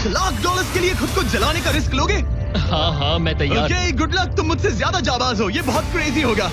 $5,00,000 के लिए खुद को जलाने का रिस्क लोगे? हाँ मैं तैयार। ओके, गुड लक, तुम मुझसे ज्यादा जाबाज हो, ये बहुत क्रेजी होगा।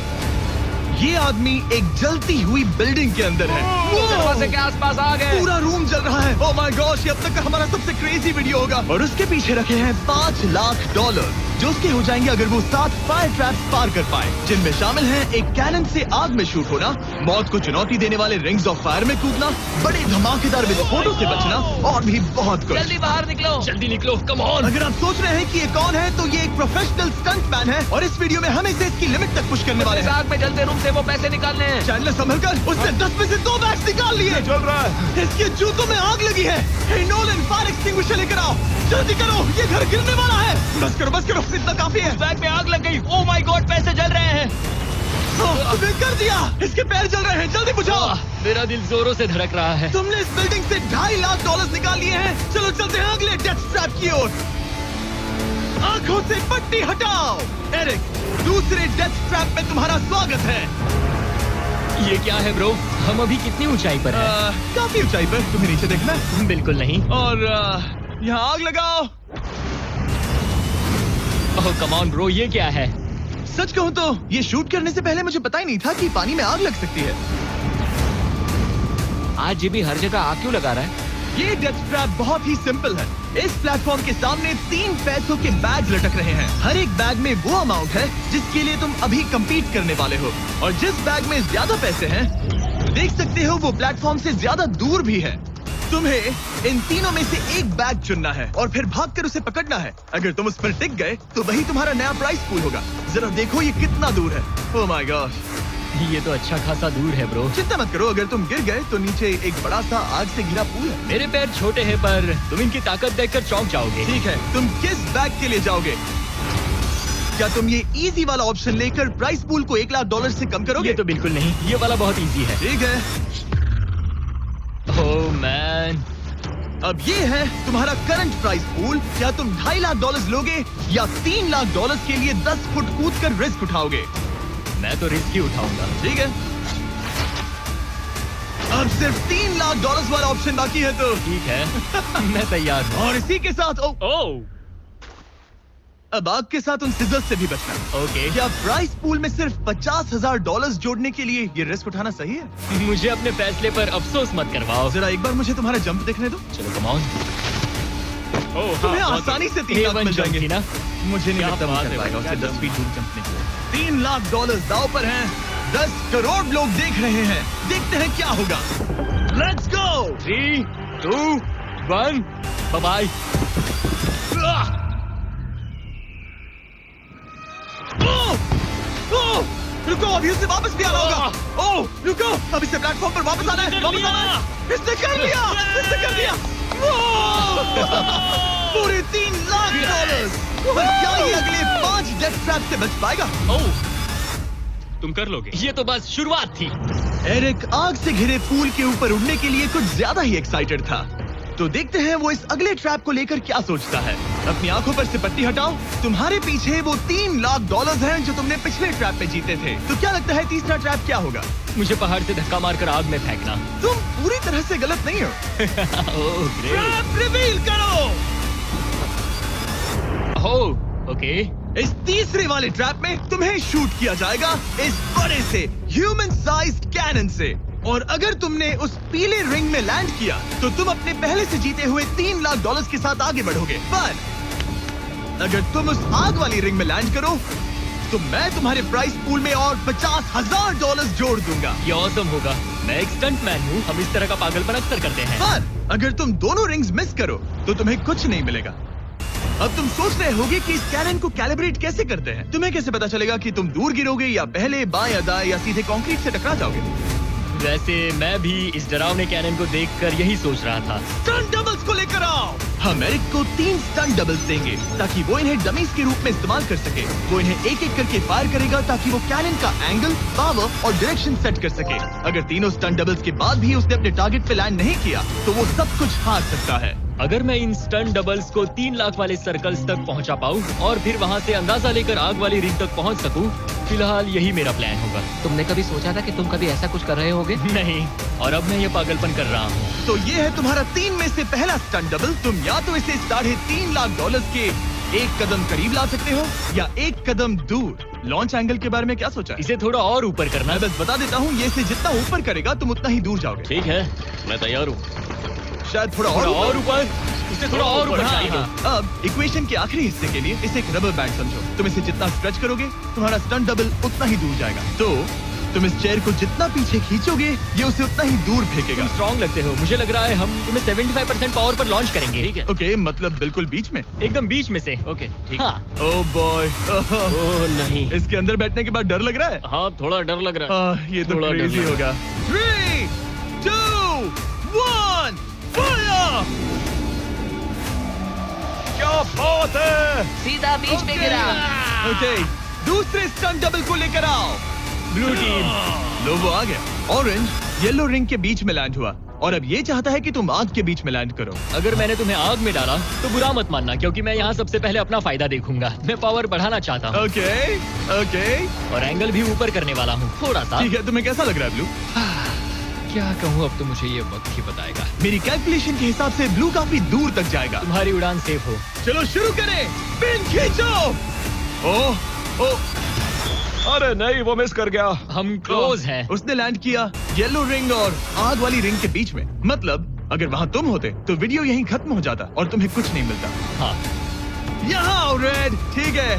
ये आदमी एक जलती हुई बिल्डिंग के अंदर है। दरवाजे के आसपास आ गए। पूरा रूम जल रहा है। ओह माय गॉश, ये अब तक का हमारा सबसे क्रेजी वीडियो होगा। और उसके पीछे रखे हैं $5,00,000 जो उसके हो जाएंगे अगर वो 7 फायर ट्रैप्स पार कर पाए, जिनमें शामिल हैं एक कैनन से आग में शूट होना, मौत को चुनौती देने वाले रिंग्स ऑफ फायर में कूदना, बड़े धमाकेदार विस्फोटों से बचना और भी बहुत कुछ। जल्दी बाहर निकलो, जल्दी निकलो, कम ऑन। अगर आप सोच रहे हैं कि ये कौन है, तो ये एक प्रोफेशनल स्टंटमैन है और इस वीडियो में हम इसे इसकी लिमिट तक पुश करने वाले हैं। आग में जलते रूम से वो पैसे निकालने हैं। चैनल संभलकर, उसने 10 में से 2 बैग्स निकाल लिए। चल रहा है। इसके जूतों में आग लगी है। हे नोलन, फायर एक्सटिंग्विशर लेकर आओ, जल्दी करो, ये घर गिरने वाला है। बस करो, इतना काफी है। बैग में आग लग गई। ओह माय गॉड, पैसे जल रहे हैं। तुमने कर दिया, इसके पैर जल रहे हैं, जल्दी बुझाओ। मेरा दिल जोरों से धड़क रहा है। तुमने इस बिल्डिंग से $2,50,000 निकाल लिए हैं। चलो चलते हैं अगले डेथ ट्रैप की ओर। आंखों से पट्टी हटाओ। एरिक, दूसरे डेथ ट्रैप में तुम्हारा स्वागत है। ये क्या है ब्रो? हम अभी कितनी ऊंचाई पर हैं? काफी ऊंचाई पर। तुम्हें नीचे देखना है? बिल्कुल नहीं। और यहाँ आग लगाओ। ओह कम ऑन ब्रो, ये क्या है? सच कहूँ तो ये शूट करने से पहले मुझे पता ही नहीं था कि पानी में आग लग सकती है। आज ये भी हर जगह आग क्यों लगा रहा है? ये डेथ ट्रैप बहुत ही सिंपल है। इस प्लेटफॉर्म के सामने 3 पैसों के बैग लटक रहे हैं। हर एक बैग में वो अमाउंट है जिसके लिए तुम अभी compete करने वाले हो, और जिस बैग में ज्यादा पैसे हैं, देख सकते हो वो प्लेटफॉर्म से ज्यादा दूर भी है। तुम्हें इन तीनों में से एक बैग चुनना है और फिर भागकर उसे पकड़ना है। अगर तुम उस पर टिक गए तो वही तुम्हारा नया प्राइस पूल होगा। जरा देखो ये कितना दूर है। ओह माय गॉश, ये तो अच्छा खासा दूर है ब्रो। चिंता मत करो, अगर तुम गिर गए तो नीचे एक बड़ा सा आग से घिरा पूल है। मेरे पैर छोटे हैं पर तुम इनकी ताकत देखकर चौंक जाओगे। ठीक है, तुम किस बैग के लिए जाओगे? क्या तुम ये इजी वाला ऑप्शन लेकर प्राइस पूल को $1,00,000 से कम करोगे? ये तो बिल्कुल नहीं, ये वाला बहुत इजी है। ठीक है, ओह मैन, अब ये है तुम्हारा करंट प्राइस पूल। क्या तुम $2,50,000 लोगे या $3,00,000 के लिए 10 फुट कूदकर रिस्क उठाओगे? मैं तो रिस्क ही उठाऊंगा। ठीक है, अब सिर्फ $3,00,000 वाला ऑप्शन बाकी है तो ठीक है, मैं तैयार हूँ। और इसी के साथ ओह अब आग के साथ उन सिजर्स से भी बचना। ओके। क्या प्राइस पूल में सिर्फ $50,000 जोड़ने के लिए ये रिस्क उठाना सही है? मुझे अपने फैसले पर अफसोस मत करवाओ। जरा एक बार मुझे तुम्हारा जंप देखने दो। चलो कम ऑन। तुम्हें आसानी से 3,00,000 मिल जाएंगे ना। मुझे नहीं क्या लगता बात मुझे है कर पाएगा भाई, उससे क्या 10 फीट दूर जंपने के लिए। $3,00,000 दांव पर हैं। 10 करोड़ लोग देख रहे हैं। देखते हैं क्या होगा। Let's go. 3, 2, 1, बाय। रुको, अभी उसे वापस भी आना होगा। ओह रुको, अब इसे प्लेटफॉर्म पर वापस आना है। वापस आना है। इसने कर लिया, इसने कर दिया। पूरे $3,00,000। पर क्या ये अगले 5 डेथ ट्रैप से बच पाएगा? ओह, तुम कर लोगे। ये तो बस शुरुआत थी। एरिक आग से घिरे पूल के ऊपर उड़ने के लिए कुछ ज्यादा ही एक्साइटेड था। तो देखते हैं वो इस अगले ट्रैप को लेकर क्या सोचता है। अपनी आंखों पर से पट्टी हटाओ। तुम्हारे पीछे वो $3,00,000 हैं जो तुमने पिछले ट्रैप में जीते थे। तो क्या लगता है तीसरा ट्रैप क्या होगा? मुझे पहाड़ से धक्का मारकर आग में फेंकना। तुम पूरी तरह से गलत नहीं हो। Oh great. ट्रैप रिवील करो। Oh okay. इस तीसरे वाले ट्रैप में तुम्हें शूट किया जाएगा इस बड़े से ह्यूमन साइज्ड कैनन से, और अगर तुमने उस पीले रिंग में लैंड किया तो तुम अपने पहले से जीते हुए $3,00,000 के साथ आगे बढ़ोगे। पर अगर तुम उस आग वाली रिंग में लैंड करो तो मैं तुम्हारे प्राइस पूल में और $50,000 जोड़ दूंगा। ये ऑसम होगा। मैं एक स्टंटमैन हूँ, हम इस तरह का पागलपन अक्सर करते हैं। पर अगर तुम दोनों रिंग्स मिस करो तो तुम्हें कुछ नहीं मिलेगा। अब तुम सोच रहे होगे कि इस कैनन को कैलिब्रेट कैसे करते हैं। तुम्हें कैसे पता चलेगा कि तुम दूर गिरोगे या पहले बाएं या दाएं या सीधे कंक्रीट से टकरा जाओगे? वैसे मैं भी इस डरावने कैनन को देखकर यही सोच रहा था। स्टंट डबल्स को लेकर आओ। हम एरिक को 3 स्टंट डबल्स देंगे ताकि वो इन्हें डमीज के रूप में इस्तेमाल कर सके। वो इन्हें एक एक करके फायर करेगा ताकि वो कैनन का एंगल, पावर और डायरेक्शन सेट कर सके। अगर तीनों स्टंट डबल्स के बाद भी उसने अपने टारगेट पे लैंड नहीं किया तो वो सब कुछ हार सकता है। अगर मैं इन स्टंट डबल्स को 3 लाख वाले सर्कल्स तक पहुंचा पाऊं और फिर वहां से अंदाजा लेकर आग वाली रिंग तक पहुंच सकूं, फिलहाल यही मेरा प्लान होगा। तुमने कभी सोचा था कि तुम कभी ऐसा कुछ कर रहे होगे? नहीं, और अब मैं ये पागलपन कर रहा हूँ। तो ये है तुम्हारा 3 में से पहला स्टंट डबल। तुम या तो इसे $3.5 लाख के एक कदम करीब ला सकते हो या एक कदम दूर। लॉन्च एंगल के बारे में क्या सोचा है? इसे थोड़ा और ऊपर करना। मैं बस बता देता हूँ, ये इसे जितना ऊपर करेगा तुम उतना ही दूर जाओगे। ठीक है, मैं तैयार हूँ। शायद थोड़ा और ऊपर। इसे थोड़ा और ऊपर चाहिए। अब इक्वेशन के आखिरी हिस्से के लिए इसे एक रबर बैंड समझो। तुम इसे जितना स्ट्रेच करोगे तुम्हारा स्टंट डबल उतना ही दूर जाएगा। तो तुम इस चेयर को जितना पीछे खींचोगे ये उसे उतना ही दूर फेंकेगा। स्ट्रॉन्ग लगते हो। मुझे लग रहा है हम तुम्हें 75% पावर पर लॉन्च करेंगे। ठीक है। ओके, मतलब बिल्कुल बीच में? एकदम बीच में से। ओके, ठीक। हाँ। Oh boy. ओह नहीं, इसके अंदर बैठने के बाद डर लग रहा है? हाँ थोड़ा डर लग रहा है। ये तो थोड़ा डर क्रेजी लग होगा। 3, 2, 1, फायर! क्या बात है! सीधा बीच में गिरा। ओके, दूसरे स्टंट डबल को लेकर आओ। Blue team. लो वो आ गया। ऑरेंज येलो रिंग के बीच में लैंड हुआ और अब ये चाहता है कि तुम आग के बीच में लैंड करो। अगर मैंने तुम्हें आग में डाला तो बुरा मत मानना, क्योंकि मैं यहाँ सबसे पहले अपना फायदा देखूंगा। मैं पावर बढ़ाना चाहता हूँ। Okay, okay. और एंगल भी ऊपर करने वाला हूँ थोड़ा सा। ठीक है, तुम्हें कैसा लग रहा है ब्लू? क्या कहूँ, अब तो मुझे ये वक्त ही बताएगा। मेरी कैलकुलेशन के हिसाब से ब्लू काफी दूर तक जाएगा। तुम्हारी उड़ान सेफ हो। चलो शुरू करें। पिन खींचो। ओह, ओह। अरे नहीं, वो मिस कर गया। हम क्लोज हैं। उसने लैंड किया येलो रिंग और आग वाली रिंग के बीच में। मतलब अगर वहाँ तुम होते तो वीडियो यहीं खत्म हो जाता और तुम्हें कुछ नहीं मिलता। हाँ। यहाँ आओ रेड। ठीक है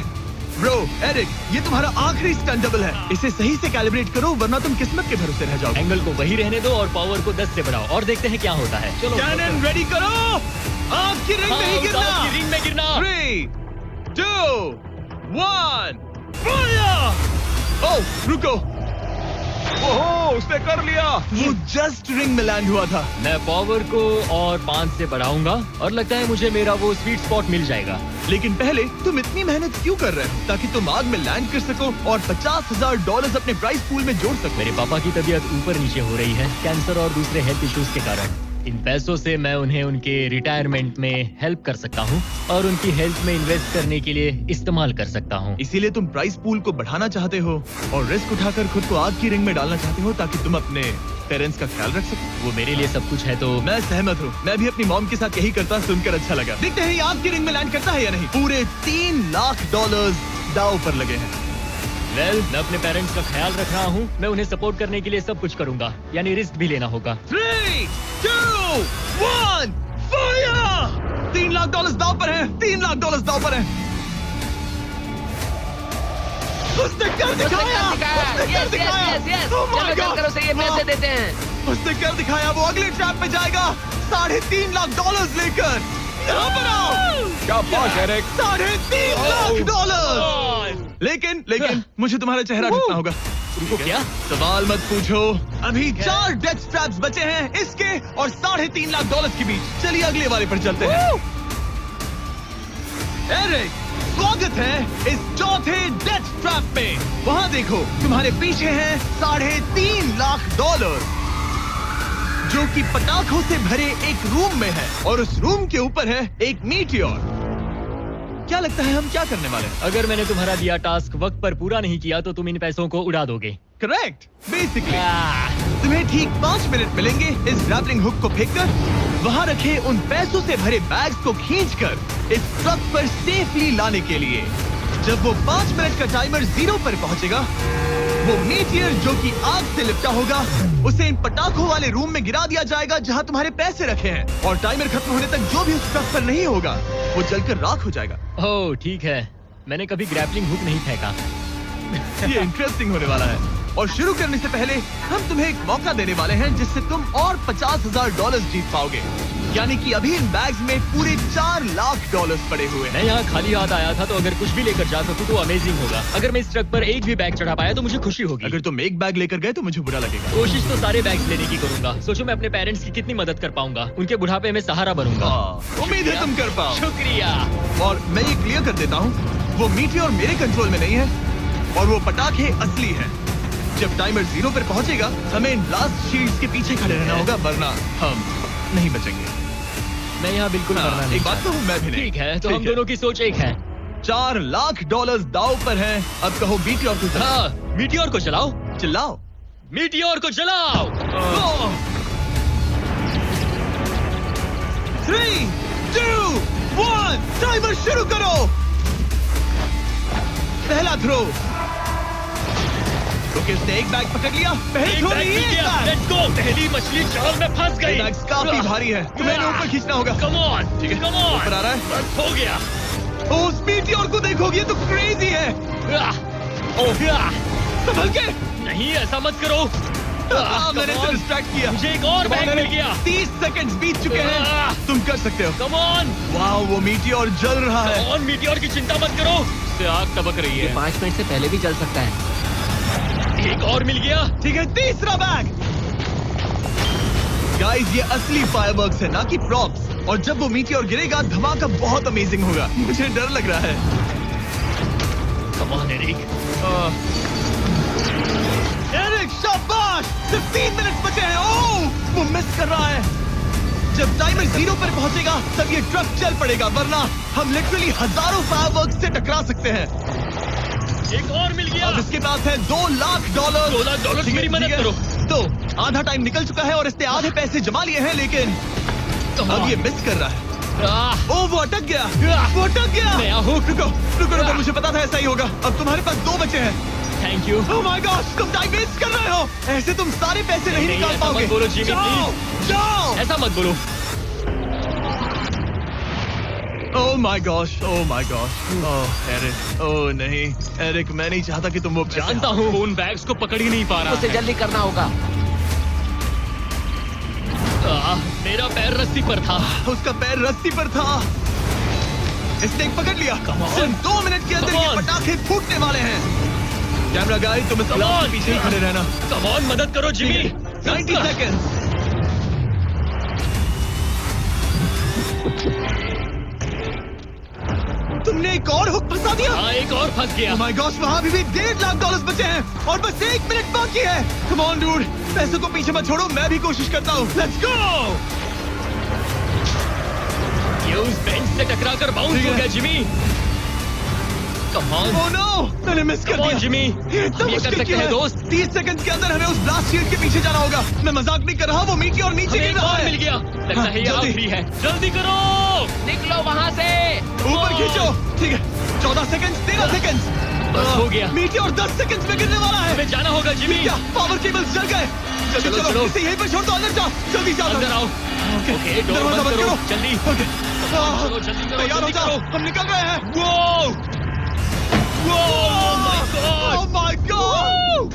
ब्रो। एरिक, ये तुम्हारा आखिरी स्टंट डबल है। इसे सही से कैलिब्रेट करो वरना तुम किस्मत के भरोसे रह जाओगे। एंगल को वही रहने दो और पावर को 10 से बढ़ाओ और देखते हैं क्या होता है। चलो कैनन रेडी करो। आग की रिंग में ही गिरना। आग की रिंग में गिरना। 3, 2, 1, फायर! ओह रुको। ओहो, उसने कर लिया। वो जस्ट रिंग में लैंड हुआ था। मैं पावर को और 5 से बढ़ाऊंगा और लगता है मुझे मेरा वो स्वीट स्पॉट मिल जाएगा। लेकिन पहले तुम इतनी मेहनत क्यों कर रहे हो? ताकि तुम आग में लैंड कर सको और $50,000 अपने प्राइस पूल में जोड़ सको। मेरे पापा की तबीयत ऊपर नीचे हो रही है, कैंसर और दूसरे हेल्थ इश्यूज के कारण। इन पैसों से मैं उन्हें उनके रिटायरमेंट में हेल्प कर सकता हूँ और उनकी हेल्थ में इन्वेस्ट करने के लिए इस्तेमाल कर सकता हूँ। इसीलिए तुम प्राइस पूल को बढ़ाना चाहते हो और रिस्क उठाकर खुद को आग की रिंग में डालना चाहते हो ताकि तुम अपने पेरेंट्स का ख्याल रख सको। वो मेरे लिए सब कुछ है। तो मैं सहमत हूँ। मैं भी अपनी मॉम के साथ यही करता, सुनकर अच्छा लगा। देखते हैं ये आग की रिंग में लैंड करता है या नहीं। पूरे $3 लाख दांव पर लगे हैं। मैं अपने पेरेंट्स का ख्याल रख रहा हूँ। मैं उन्हें सपोर्ट करने के लिए सब कुछ करूंगा, यानी रिस्क भी लेना होगा। 3, 2, 1, फायर! $3 लाख दांव पर है। $3 लाख दांव पर है। उसने कर दिखाया। Yes yes yes. Oh my चलो God! करो से ये पैसे देते हैं। उसने कर दिखाया। वो अगले ट्रैप पे जाएगा $3.5 लाख लेकर। यहाँ पर आओ। क्या बात है एरिक? $3.5 लाख। लेकिन मुझे तुम्हारा चेहरा ढूंढना होगा। तुमको क्या? सवाल मत पूछो। अभी 4 डेथ ट्रैप्स बचे हैं इसके और $3.5 लाख के बीच। चलिए अगले वाले पर चलते हैं। एरिक, स्वागत है इस चौथे डेथ ट्रैप में। वहाँ देखो, तुम्हारे पीछे है $3.5 लाख जो कि पटाखों से भरे एक रूम में है और उस रूम के ऊपर है एक मीटियोर। क्या लगता है हम क्या करने वाले हैं? अगर मैंने तुम्हारा दिया टास्क वक्त पर पूरा नहीं किया तो तुम इन पैसों को उड़ा दोगे। करेक्ट। बेसिकली तुम्हें ठीक 5 मिनट मिलेंगे इस ग्रैपलिंग हुक को फेंककर वहाँ रखे उन पैसों से भरे बैग्स को खींचकर इस ट्रक पर सेफली लाने के लिए। जब वो 5 मिनट का टाइमर 0 पर पहुंचेगा, वो मीटियर जो कि आग से लिपटा होगा उसे इन पटाखों वाले रूम में गिरा दिया जाएगा जहां तुम्हारे पैसे रखे हैं। और टाइमर खत्म होने तक जो भी उस ट्रक पर नहीं होगा वो जलकर राख हो जाएगा। ओह ठीक है, मैंने कभी ग्रैपलिंग हुक नहीं फेंका। ये इंटरेस्टिंग होने वाला है। और शुरू करने से पहले हम तुम्हें एक मौका देने वाले हैं जिससे तुम और $50,000 जीत पाओगे। यानी कि अभी इन बैग्स में पूरे $4 लाख पड़े हुए हैं। मैं यहाँ खाली हाथ आया था, तो अगर कुछ भी लेकर जा सकूं तो अमेजिंग होगा। अगर मैं इस ट्रक पर एक भी बैग चढ़ा पाया तो मुझे खुशी होगी। अगर तुम एक बैग लेकर गए तो मुझे बुरा लगेगा। कोशिश तो सारे बैग्स लेने की करूंगा। सोचो मैं अपने पेरेंट्स की कितनी मदद कर पाऊंगा। उनके बुढ़ापे में सहारा बनूंगा। उम्मीद है तुम कर पाओ। शुक्रिया। और मैं ये क्लियर कर देता हूँ, वो मीटियोर मेरे कंट्रोल में नहीं है और वो पटाखे असली हैं। जब टाइमर 0 पर पहुंचेगा हमें इन ब्लास्ट शील्ड्स के पीछे खड़े रहना होगा, वरना हम नहीं बचेंगे। मैं यहाँ बिल्कुल मरना नहीं एक बात चाहता। कहूँ, मैं भी नहीं। ठीक है, तो ठीक हम है। दोनों की सोच एक है। $4 लाख दाव पर है। अब कहो मीटियोर को चलाओ। हाँ, मीटियोर को चलाओ। चिल्लाओ। मीटियोर को चलाओ। 3, 2, 1 टाइमर शुरू करो। पहला थ्रो। ओके, उसने एक बैग पकड़ लिया। पहले एक थ्रो बैग में मिल एक गया। बैग। Let's go। पहली मछली जाल में फंस गई। ये बैग्स काफी भारी है, तुम्हें इन्हें ऊपर खींचना होगा। Come on, ठीक है, come on। ऊपर आ रहा है। बस हो गया। ओ, उस मीटियोर को देखोगे, ये तो क्रेजी है। संभल के। नहीं, ऐसा मत करो। मैंने इसे डिस्ट्रैक्ट किया। मुझे एक और बैग मिल गया। 30 सेकंड्स बीत चुके हैं। तुम कर सकते हो। Come on, वाह, वो मीटियोर जल रहा है। come on, मीटियोर की चिंता मत करो। इससे आग टपक रही ये है। 5 मिनट से पहले भी जल सकता है। एक और मिल गया। ठीक है, तीसरा बैग। गाइस, ये असली फायरवर्क्स है, ना कि प्रॉप्स। और जब वो मीटियोर गिरेगा, धमाका बहुत अमेजिंग होगा। मुझे डर लग रहा है। Come on, Eric. एरिक, शाबाश! सिर्फ 3 मिनट बचे हैं। ओह, वो मिस कर रहा है। जब टाइमर 0 पर पहुंचेगा, तब ये ट्रक चल पड़ेगा, वरना हम लिटरली हजारों फायरवर्क्स से टकरा सकते हैं। एक और मिल गया। अब इसके पास है $2 लाख। $2 लाख, ठीक है, मेरी मदद ठीक है। करो। तो आधा टाइम निकल चुका है और इसने आधे पैसे जमा लिए हैं, लेकिन अब ये मिस कर रहा है। ओह, वो अटक गया। वो अटक गया। मैं यहाँ हूँ। रुको, रुको, रुको, मुझे पता था ऐसा ही होगा। अब तुम्हारे पास 2 बचे हैं। Thank you. Oh my God, तुम टाइम वेस्ट कर रहे हो। ऐसे तुम सारे पैसे नहीं नहीं, निकाल ऐसा पाओगे। मत बोलो, जिमी, जाओ, जाओ। ऐसा मत बोलो। Oh my gosh, oh my gosh. Oh Eric, oh नहीं एरिक, मैं नहीं चाहता कि तुम वो पैसे जानता हूँ, उन बैग्स को पकड़ ही नहीं पा रहा उसे है। जल्दी करना होगा। मेरा पैर रस्सी पर था। उसका पैर रस्सी पर था। इसने एक पकड़ लिया। Come on. सिर्फ 2 मिनट के अंदर Come ये on. पटाखे फूटने वाले हैं। कैमरा गाइस, तुम इस Come ग्लास on. के पीछे ही खड़े रहना। Come on, मदद करो जिमी। 90 सेकंड्स। तुमने एक और हुक फंसा दिया। हाँ, एक और फंस गया। Oh my gosh, वहाँ अभी भी $1.5 लाख बचे हैं और बस 1 मिनट बाकी है। Come on, dude, पैसों को पीछे मत छोड़ो, मैं भी कोशिश करता हूँ। Let's go! ये उस बेंच से टकरा कर बाउंस ठीक हो है। गया Jimmy. Come on, Oh no, मैंने मिस कर come on, दिया। जिमी। ये इतना हम ये कर मुश्किल सकते क्यों हैं, है? दोस्त। 30 सेकंड के अंदर हमें उस ब्लास्ट शील्ड के पीछे जाना होगा। मैं मजाक नहीं कर रहा, वो मीटियोर नीचे हमें गिर एक रहा और है। मिल गया। लगता हाँ, है ये जल्दी। आखिरी है। जल्दी करो। निकलो वहाँ से। ऊपर खींचो। ठीक है, 14 सेकंड, 13 सेकंड। बस हो गया। मीटियोर 10 सेकंड में गिरने वाला है। हमें जाना होगा जिमी। क्या पावर केबल्स जल गए? जल्दी चलो, चलो, चलो। इसे यहीं पर छोड़ दो, अंदर जाओ। जल्दी जाओ। अंदर आओ। ओके, ओके, डोर दरवाजा बंद करो। जल्दी। ओके, चलो, जल्दी करो, तैयार हो जल्दी जाओ, करो। हम निकल रहे हैं। वो Oh my God! Oh my God!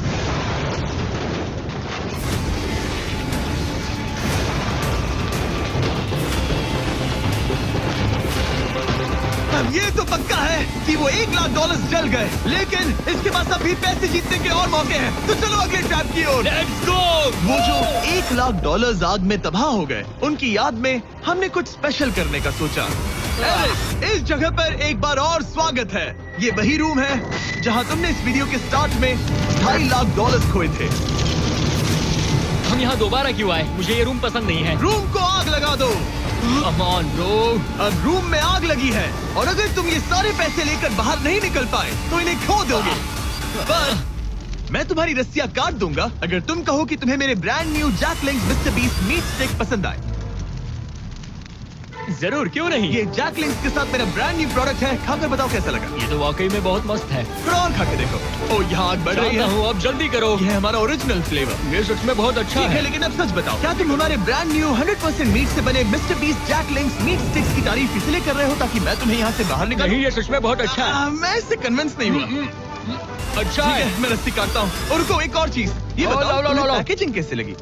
अब ये तो पक्का है कि वो $1 लाख जल गए, लेकिन इसके पास अभी पैसे जीतने के और मौके हैं। तो चलो अगले ट्रैप की ओर। Let's go! वो जो $1 लाख आग में तबाह हो गए, उनकी याद में हमने कुछ स्पेशल करने का सोचा। एरिक, इस जगह पर एक बार और स्वागत है। ये वही रूम है जहां तुमने इस वीडियो के स्टार्ट में $2.5 लाख खोए थे। हम यहाँ दोबारा क्यों आए? मुझे ये रूम पसंद नहीं है। रूम को आग लगा दो। Come on, bro. अब रूम में आग लगी है और अगर तुम ये सारे पैसे लेकर बाहर नहीं निकल पाए तो इन्हें खो दोगे। पर मैं तुम्हारी रस्सियां काट दूंगा अगर तुम कहो कि तुम्हें मेरे brand new Jack Link's Mister Beast meat stick पसंद आए। जरूर, क्यों नहीं? ये जैकलिंग्स के साथ मेरा ब्रांड न्यू प्रोडक्ट है, खाकर बताओ कैसा लगा। ये तो वाकई में बहुत मस्त है। थोड़ा और खा के देखो। ओ, यहाँ आग बढ़ रही जानता है। हूँ, अब जल्दी करो। ये है हमारा ओरिजिनल फ्लेवर। ये सच में बहुत अच्छा ठीक है, है। लेकिन अब सच बताओ, क्या तुम हमारे ब्रांड न्यू 100% मीट से बने मिस्टर बीस्ट जैकलिंग्स मीट स्टिक्स की तारीफ इसलिए कर रहे हो ताकि मैं तुम्हें यहाँ से बाहर निकालूं? नहीं, ये सच में बहुत अच्छा है। मैं इससे कन्विंस नहीं हुआ। अच्छा ठीक है। है, मैं रस्सी काटता हूँ। और रुको, एक और चीज, ये लो, बताओ लो, लो, तुम्हें लो। पैकेजिंग कैसे लगी?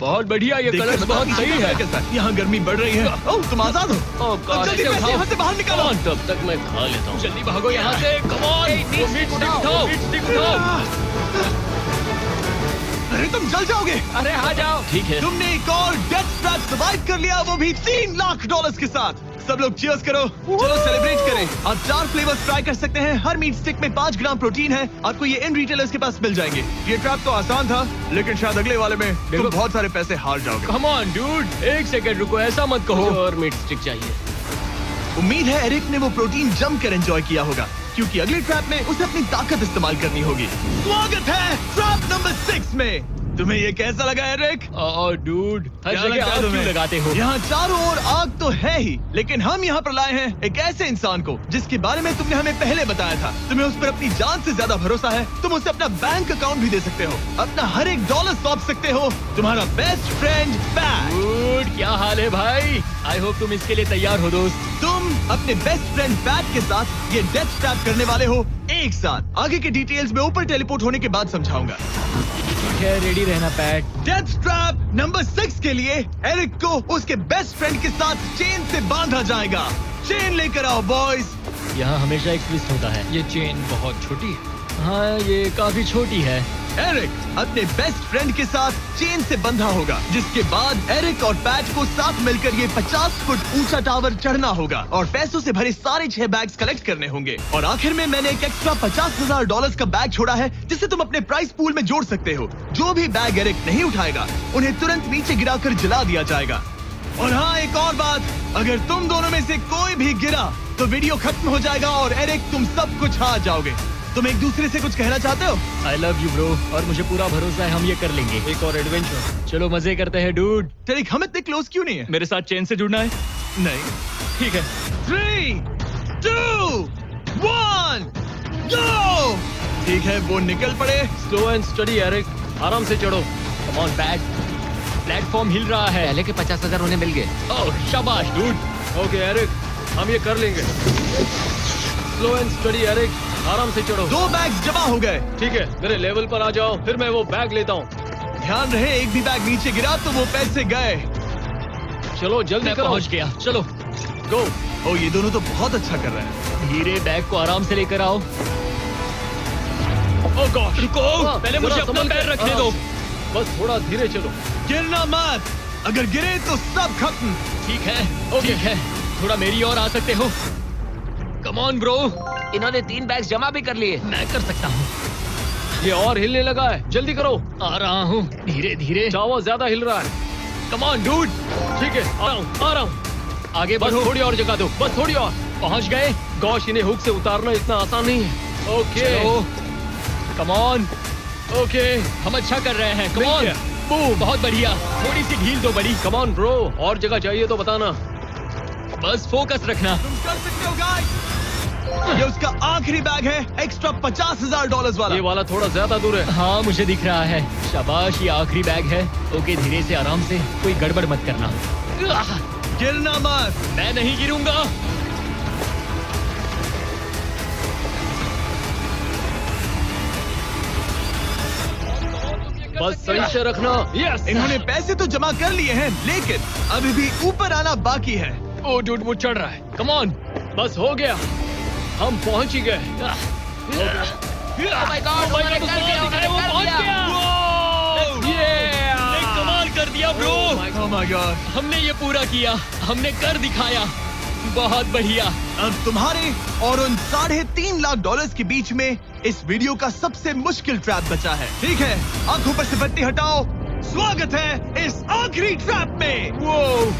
बहुत बढ़िया, ये देखकर कलर्स बताओ बहुत कि सही इसका है। कैसा है? यहाँ गर्मी बढ़ रही है। ओह, तुम आजाद हो। Oh God, अब जल्दी इसे पैसे उठाओ। यहाँ से बाहर निकालो। Come on, तब तक मैं खा लेता हूँ। जल्दी भागो यहाँ से। Come on, वो मीट स्टिक उठाओ। मीट स्टिक उठाओ। अरे तुम जल जाओगे। अरे आ जाओ। ठीक है। तुमने एक और डेथ ट्रैप सर्वाइव कर लिया, वो भी $3 लाख के साथ। सब लोग चीयर्स करो, चलो सेलिब्रेट करें। आप 4 फ्लेवर्स ट्राई कर सकते हैं। हर मीट स्टिक में 5 ग्राम प्रोटीन है। आपको ये इन रिटेलर्स के पास मिल जाएंगे। ये ट्रैप तो आसान था, लेकिन शायद अगले वाले में तुम बहुत सारे पैसे हार जाओगे। कम ऑन डूड, एक सेकंड रुको, ऐसा मत कहो। और मीट स्टिक चाहिए। उम्मीद है एरिक ने वो प्रोटीन जमकर एंजॉय किया होगा, क्योंकि अगले ट्रैप में उसे अपनी ताकत इस्तेमाल करनी होगी। स्वागत है ट्रैप नंबर 6 में। तुम्हें ये कैसा लगा एरिक? डूड, हर क्या जगह लगता है आग क्यों तुम्हें? लगाते हो? यहाँ चारों ओर आग तो है ही, लेकिन हम यहाँ पर लाए हैं एक ऐसे इंसान को जिसके बारे में तुमने हमें पहले बताया था। तुम्हें उस पर अपनी जान से ज्यादा भरोसा है। तुम उसे अपना बैंक अकाउंट भी दे सकते हो, अपना हर एक डॉलर सौंप सकते हो। तुम्हारा बेस्ट फ्रेंड पैट। डूड, क्या हाल है भाई? आई होप तुम इसके लिए तैयार हो दोस्त। तुम अपने बेस्ट फ्रेंड पैट के साथ ये डेथ ट्रैप करने वाले हो एक साथ। आगे के डिटेल्स में ऊपर टेलीपोर्ट होने के बाद समझाऊंगा। ठीक है, रेडी रहना पैट। डेथ ट्रैप नंबर 6 के लिए एरिक को उसके बेस्ट फ्रेंड के साथ चेन से बांधा जाएगा। चेन लेकर आओ बॉयज। यहाँ हमेशा एक ट्विस्ट होता है। ये चेन बहुत छोटी है। हाँ, ये काफी छोटी है। एरिक अपने बेस्ट फ्रेंड के साथ चेन से बंधा होगा, जिसके बाद एरिक और पैट को साथ मिलकर ये 50 फुट ऊंचा टावर चढ़ना होगा और पैसों से भरे सारे 6 बैग्स कलेक्ट करने होंगे। और आखिर में मैंने एक एक्स्ट्रा $50,000 का बैग छोड़ा है, जिसे तुम अपने प्राइस पूल में जोड़ सकते हो। जो भी बैग एरिक नहीं उठाएगा, उन्हें तुरंत नीचे गिराकर जला दिया जाएगा। और हाँ, एक और बात, अगर तुम दोनों में से कोई भी गिरा तो वीडियो खत्म हो जाएगा और एरिक तुम सब कुछ हार जाओगे। तुम एक दूसरे से कुछ कहना चाहते हो? आई लव यू ब्रो, और मुझे पूरा भरोसा है हम ये कर लेंगे। एक और एडवेंचर। चलो मजे करते हैं डूड। एरिक, हम इतने क्लोज क्यों नहीं है? मेरे साथ चेन से जुड़ना है? नहीं। ठीक है। 3, 2, 1, गो! ठीक है, वो निकल पड़े। स्लो एंड स्टडी एरिक, आराम से चढ़ो। कम ऑन पैट, प्लेटफॉर्म हिल रहा है। पहले के 50,000 उन्हें मिल गए। ओह शाबाश डूड। ओके एरिक, हम ये कर लेंगे। स्लो एंड स्टडी एरिक, आराम से चढ़ो। 2 बैग्स जमा हो गए। ठीक है, मेरे लेवल पर आ जाओ, फिर मैं वो बैग लेता हूँ। ध्यान रहे, एक भी बैग नीचे गिरा तो वो पैसे गए। चलो जल्दी मैं करो। पहुंच गया, चलो गो। ओ, ये दोनों तो बहुत अच्छा कर रहे हैं। धीरे बैग को आराम से लेकर आओ। ओह गॉड, रुको, पहले मुझे जरा अपना संभल पैर के, रखने आराम दो। से। बस थोड़ा धीरे चलो। गिरना मत, अगर गिरे तो सब खत्म। ठीक है, ठीक है, थोड़ा मेरी ओर आ सकते हो? Come on bro. इन्होंने 3 बैग्स जमा भी कर लिए। मैं कर सकता हूँ। ये और हिलने लगा है, जल्दी करो। आ रहा हूँ, धीरे धीरे। चावा ज्यादा हिल रहा है। Come on dude. ठीक है, आ रहा हूँ। आगे बस बढ़ो। थोड़ी और जगह दो, बस थोड़ी और। पहुंच गए। गॉश, इन्हें हुक से उतारना इतना आसान नहीं है। Okay, come on. ओके, हम अच्छा कर रहे हैं। कम मिल ऑन। गया। बूम, बहुत बढ़िया। थोड़ी सी ढील दो बड़ी। कम ऑन ब्रो, और जगह चाहिए तो बताना। बस फोकस रखना। तुम कर सकते हो गाइस। ये उसका आखिरी बैग है, एक्स्ट्रा $50,000 वाला। ये वाला थोड़ा ज्यादा दूर है। हाँ, मुझे दिख रहा है। शाबाश, ये आखिरी बैग है। ओके, धीरे से, आराम से, कोई गड़बड़ मत करना। गिरना मत। मैं नहीं गिरूंगा। बस सही से रखना। यस, इन्होंने पैसे तो जमा कर लिए हैं, लेकिन अभी भी ऊपर आना बाकी है। ओ डूड, वो चढ़ रहा है। Come on. बस हो गया, हम पहुंच ही गए। Oh my God, उन्होंने कर दिया, उन्होंने वो कर पहुंच दिया। गया। हमने कमाल कर दिया ब्रो। Oh my God। हमने ये पूरा किया, हमने कर दिखाया। बहुत बढ़िया। अब तुम्हारे और उन $3.5 लाख के बीच में इस वीडियो का सबसे मुश्किल ट्रैप बचा है। ठीक है, आंखों पर से पट्टी हटाओ। स्वागत है इस आखिरी ट्रैप में। वो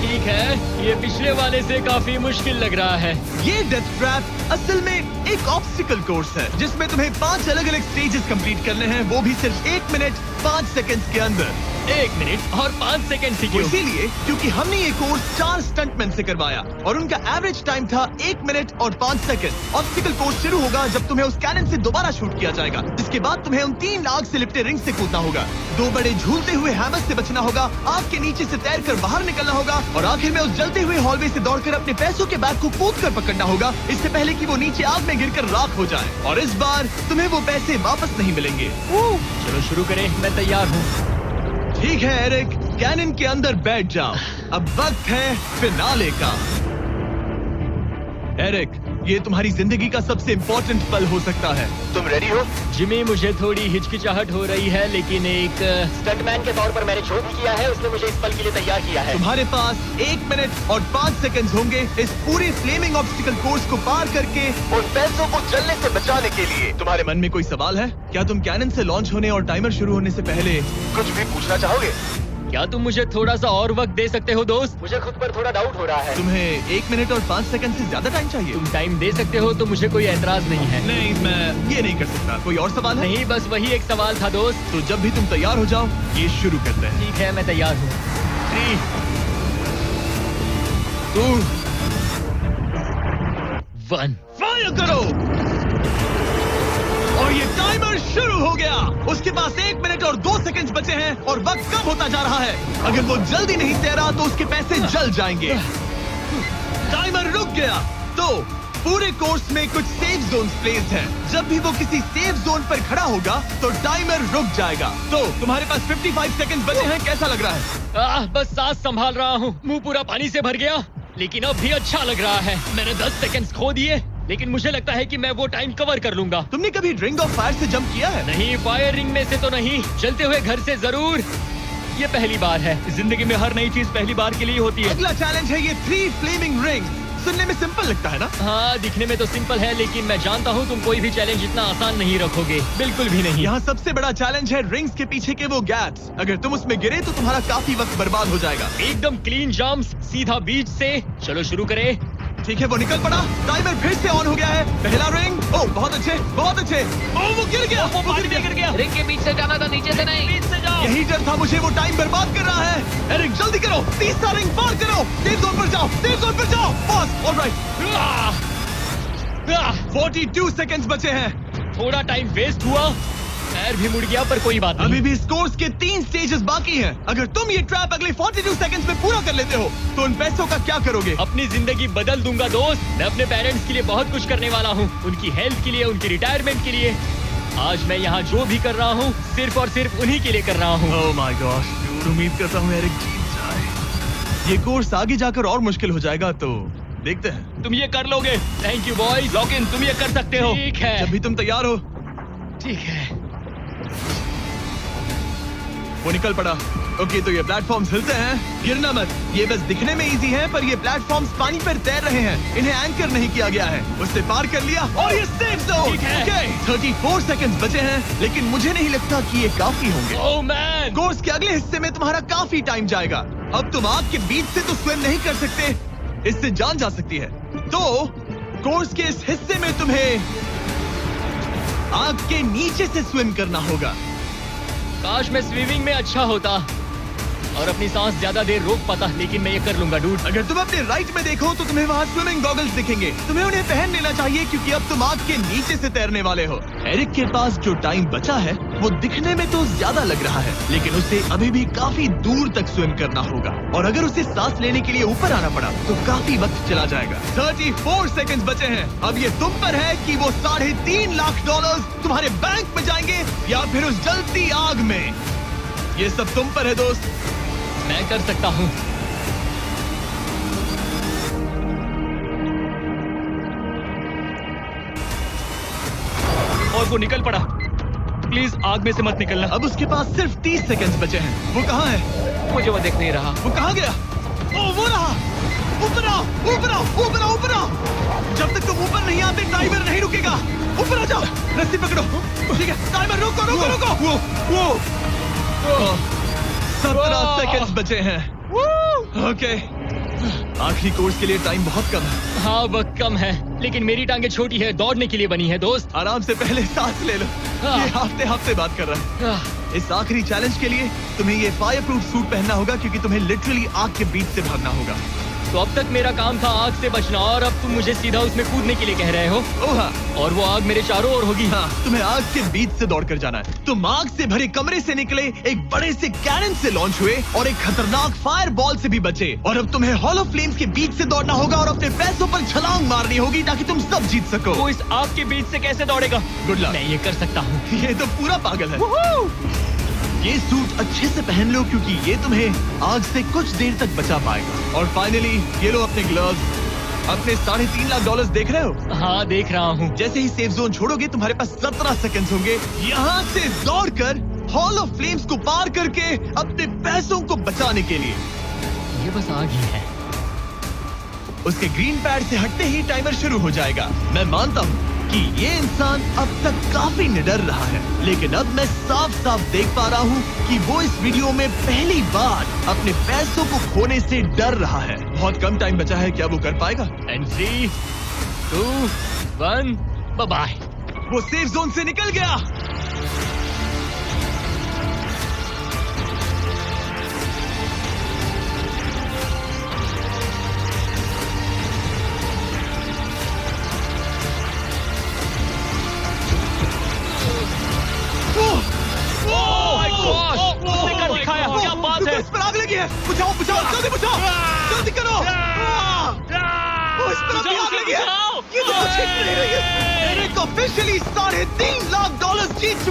ठीक है, ये पिछले वाले से काफी मुश्किल लग रहा है। ये डेथ ट्रैप असल में एक ऑब्स्टिकल कोर्स है, जिसमें तुम्हें 5 अलग अलग स्टेजेस कंप्लीट करने हैं, वो भी सिर्फ 1 मिनट 5 सेकंड्स के अंदर। 1 मिनट और 5 सेकंड से वो क्यों? इसीलिए क्योंकि हमने ये कोर्स 4 स्टंटमैन से करवाया और उनका एवरेज टाइम था 1 मिनट और 5 सेकंड। ऑब्स्टिकल कोर्स शुरू होगा जब तुम्हें उस कैनन से दोबारा शूट किया जाएगा, जिसके बाद तुम्हें उन 3 आग से लिपटे रिंग से कूदना होगा, 2 बड़े झूलते हुए हैमर से बचना होगा, आग के नीचे से तैरकर बाहर निकलना होगा और आखिर में उस जलते हुए हॉलवे से दौड़कर अपने पैसों के बैग को कूदकर पकड़ना होगा, इससे पहले कि वो नीचे आग में गिरकर राख हो जाए। और इस बार तुम्हें वो पैसे वापस नहीं मिलेंगे। चलो शुरू करें, मैं तैयार हूँ। ठीक है एरिक, कैनन के अंदर बैठ जाओ। अब वक्त है फिनाले का। एरिक, ये तुम्हारी जिंदगी का सबसे इम्पोर्टेंट पल हो सकता है। तुम रेडी हो? जिमी, मुझे थोड़ी हिचकिचाहट हो रही है, लेकिन एक स्टंटमैन के तौर पर मैंने जो भी किया है उसने मुझे इस पल के लिए तैयार किया है। तुम्हारे पास 1 मिनट और 5 सेकंड्स होंगे इस पूरे फ्लेमिंग ऑब्स्टिकल कोर्स को पार करके उन पैसों को जलने से बचाने के लिए। तुम्हारे मन में कोई सवाल है? क्या तुम कैनन से लॉन्च होने और टाइमर शुरू होने से पहले कुछ भी पूछना चाहोगे? क्या तुम मुझे थोड़ा सा और वक्त दे सकते हो दोस्त? मुझे खुद पर थोड़ा डाउट हो रहा है। तुम्हें 1 मिनट और 5 सेकंड से ज्यादा टाइम चाहिए? तुम टाइम दे सकते हो तो मुझे कोई एतराज नहीं है। नहीं, मैं ये नहीं कर सकता। कोई और सवाल है? नहीं, बस वही एक सवाल था दोस्त। तो जब भी तुम तैयार हो जाओ, ये शुरू करते हैं। ठीक है, मैं तैयार हूँ। 3, 2, 1। फायर करो! और ये टाइमर शुरू हो गया। उसके पास 1 मिनट और 2 सेकंड्स बचे हैं और वक्त कम होता जा रहा है। अगर वो जल्दी नहीं तैरा तो उसके पैसे जल जाएंगे। टाइमर रुक गया। तो पूरे कोर्स में कुछ सेफ जोन प्लेस्ड हैं। जब भी वो किसी सेफ जोन पर खड़ा होगा तो टाइमर रुक जाएगा। तो तुम्हारे पास 55 सेकंड्स बचे हैं। कैसा लग रहा है? बस सांस संभाल रहा हूँ। मुंह पूरा पानी से भर गया, लेकिन अब भी अच्छा लग रहा है। मैंने 10 सेकंड्स खो दिए, लेकिन मुझे लगता है कि मैं वो टाइम कवर कर लूंगा। तुमने कभी रिंग ऑफ फायर से जंप किया है? नहीं, फायर रिंग में से तो नहीं, चलते हुए घर से जरूर। ये पहली बार है। जिंदगी में हर नई चीज पहली बार के लिए होती है। अगला चैलेंज है ये 3 फ्लेमिंग रिंग। सुनने में सिंपल लगता है ना? हाँ, दिखने में तो सिंपल है, लेकिन मैं जानता हूँ तुम कोई भी चैलेंज इतना आसान नहीं रखोगे। बिल्कुल भी नहीं। यहाँ सबसे बड़ा चैलेंज है रिंग्स के पीछे के वो गैप्स। अगर तुम उसमें गिरे तो तुम्हारा काफी वक्त बर्बाद हो जाएगा। एकदम क्लीन जंप्स, सीधा बीच से। चलो शुरू करें। ठीक है, वो निकल पड़ा। टाइमर फिर से ऑन हो गया है। पहला रिंग। ओह, बहुत अच्छे, बहुत अच्छे। ओह, वो गिर गया। वो पानी में गिर गया। रिंग के बीच से जाना था, नीचे से नहीं। बीच से जाओ। यही डर था मुझे, वो टाइम बर्बाद कर रहा है। एरिक, जल्दी करो। तीसरा रिंग पार करो। सेफ जोन पर जाओ, सेफ जोन पर जाओ। बस, ऑलराइट। 42 सेकंड्स बचे हैं। थोड़ा टाइम वेस्ट हुआ, पैर भी मुड़ गया, पर कोई बात नहीं। अभी भी इस कोर्स के 3 स्टेजेस बाकी हैं। अगर तुम ये ट्रैप अगले 42 सेकंड्स में पूरा कर लेते हो तो उन पैसों का क्या करोगे? अपनी जिंदगी बदल दूंगा दोस्त। मैं अपने पेरेंट्स के लिए बहुत कुछ करने वाला हूँ, उनकी हेल्थ के लिए, उनकी रिटायरमेंट के लिए। आज मैं यहाँ जो भी कर रहा हूँ सिर्फ और सिर्फ उन्हीं के लिए कर रहा हूँ। ओह माय गॉड, उम्मीद करता हूँ एरिक जीत जाए। ये कोर्स आगे जाकर और मुश्किल हो जाएगा, तो देखते हैं। तुम ये कर लोगे। Thank you boys. Lock in, तुम ये कर सकते हो। ठीक है। जब भी तुम तैयार हो। ठीक है। वो निकल पड़ा। ओके, तो ये प्लेटफॉर्म्स हिलते हैं। गिरना मत। ये बस दिखने में इजी है, पर ये प्लेटफॉर्म्स पानी पर तैर रहे हैं। इन्हें एंकर नहीं किया गया है। उससे पार कर लिया और ये सेफ जोन। ठीक है। ओके, 34 सेकंड्स बचे हैं, लेकिन मुझे नहीं लगता कि ये काफी होंगे। Oh man. कोर्स के अगले हिस्से में तुम्हारा काफी टाइम जाएगा। अब तुम आग के बीच से तो स्विम नहीं कर सकते, इससे जान जा सकती है। तो कोर्स के इस हिस्से में तुम्हें आग के नीचे से स्विम करना होगा। काश मैं स्विमिंग में अच्छा होता और अपनी सांस ज्यादा देर रोक पाता, लेकिन मैं ये कर लूंगा डूड। अगर तुम अपने राइट में देखो तो तुम्हें वहाँ स्विमिंग गॉगल्स दिखेंगे। तुम्हें उन्हें पहन लेना चाहिए, क्योंकि अब तुम आग के नीचे से तैरने वाले हो। एरिक के पास जो टाइम बचा है वो दिखने में तो ज्यादा लग रहा है, लेकिन उसे अभी भी काफी दूर तक स्विम करना होगा। और अगर उसे सांस लेने के लिए ऊपर आना पड़ा तो काफी वक्त चला जाएगा। 34 सेकंड्स बचे हैं। अब ये तुम पर है कि वो $3.5 लाख तुम्हारे बैंक में जाएंगे या फिर उस जलती आग में। ये सब तुम पर है दोस्त। मैं कर सकता हूँ। और वो निकल पड़ा। प्लीज आग में से मत निकलना। अब उसके पास सिर्फ 30 सेकंड्स बचे हैं। वो कहाँ है? मुझे वो देख नहीं रहा। वो कहाँ गया? ओ, वो रहा। ऊपर आओ, ऊपर आओ, ऊपर आओ, ऊपर आओ। जब तक तुम ऊपर नहीं आते टाइमर नहीं रुकेगा। ऊपर आ जाओ, रस्सी पकड़ो। ठीक है, टाइमर रुको, रुको, रुको। वो 17 सेकंड्स बचे हैं। ओके, आखिरी कोर्स के लिए टाइम बहुत कम है। हाँ, वक्त कम है, लेकिन मेरी टांगे छोटी है, दौड़ने के लिए बनी है दोस्त। आराम से पहले सांस ले लो। ये हफ्ते बात कर रहा है। इस आखिरी चैलेंज के लिए तुम्हें ये फायर प्रूफ सूट पहनना होगा, क्योंकि तुम्हें लिटरली आग के बीच से भागना होगा। तो अब तक मेरा काम था आग से बचना, और अब तुम मुझे सीधा उसमें कूदने के लिए कह रहे हो। ओह हाँ, और वो आग मेरे चारों ओर होगी। हाँ, तुम्हें आग के बीच से दौड़ कर जाना है। तुम आग से भरे कमरे से निकले, एक बड़े से कैनन से लॉन्च हुए और एक खतरनाक फायर बॉल से भी बचे। और अब तुम्हें हॉलो फ्लेम्स के बीच से दौड़ना होगा और अपने पैसों पर छलांग मारनी होगी ताकि तुम सब जीत सको। वो इस आग के बीच से कैसे दौड़ेगा? Good luck. मैं ये कर सकता हूँ। ये तो पूरा पागल है। ये सूट अच्छे से पहन लो, क्योंकि ये तुम्हें आग से कुछ देर तक बचा पाएगा। और फाइनली ये लो अपने ग्लव्स अपने $3.5 लाख देख रहे हो? हाँ, देख रहा हूँ। जैसे ही सेफ जोन छोड़ोगे तुम्हारे पास 17 सेकंड्स होंगे यहाँ से दौड़कर हॉल ऑफ फ्लेम्स को पार करके अपने पैसों को बचाने के लिए। ये बस आग ही है। उसके ग्रीन पैड से हटते ही टाइमर शुरू हो जाएगा। मैं मानता हूँ कि ये इंसान अब तक काफी निडर रहा है, लेकिन अब मैं साफ साफ देख पा रहा हूँ कि वो इस वीडियो में पहली बार अपने पैसों को खोने से डर रहा है। बहुत कम टाइम बचा है, क्या वो कर पाएगा? And 3, 2, 1, bye. वो सेफ जोन से निकल गया। उसने कर दिखाया, क्या बात है? इस पर आग लगी है। बुझाओ बुझाओ, जल्दी बुझाओ, जल्दी करो। इस पर अभी आग लगी है। ये तो कुछ नहीं रही है। एरिक ऑफिशियली $3.5 लाख जीत चुका है।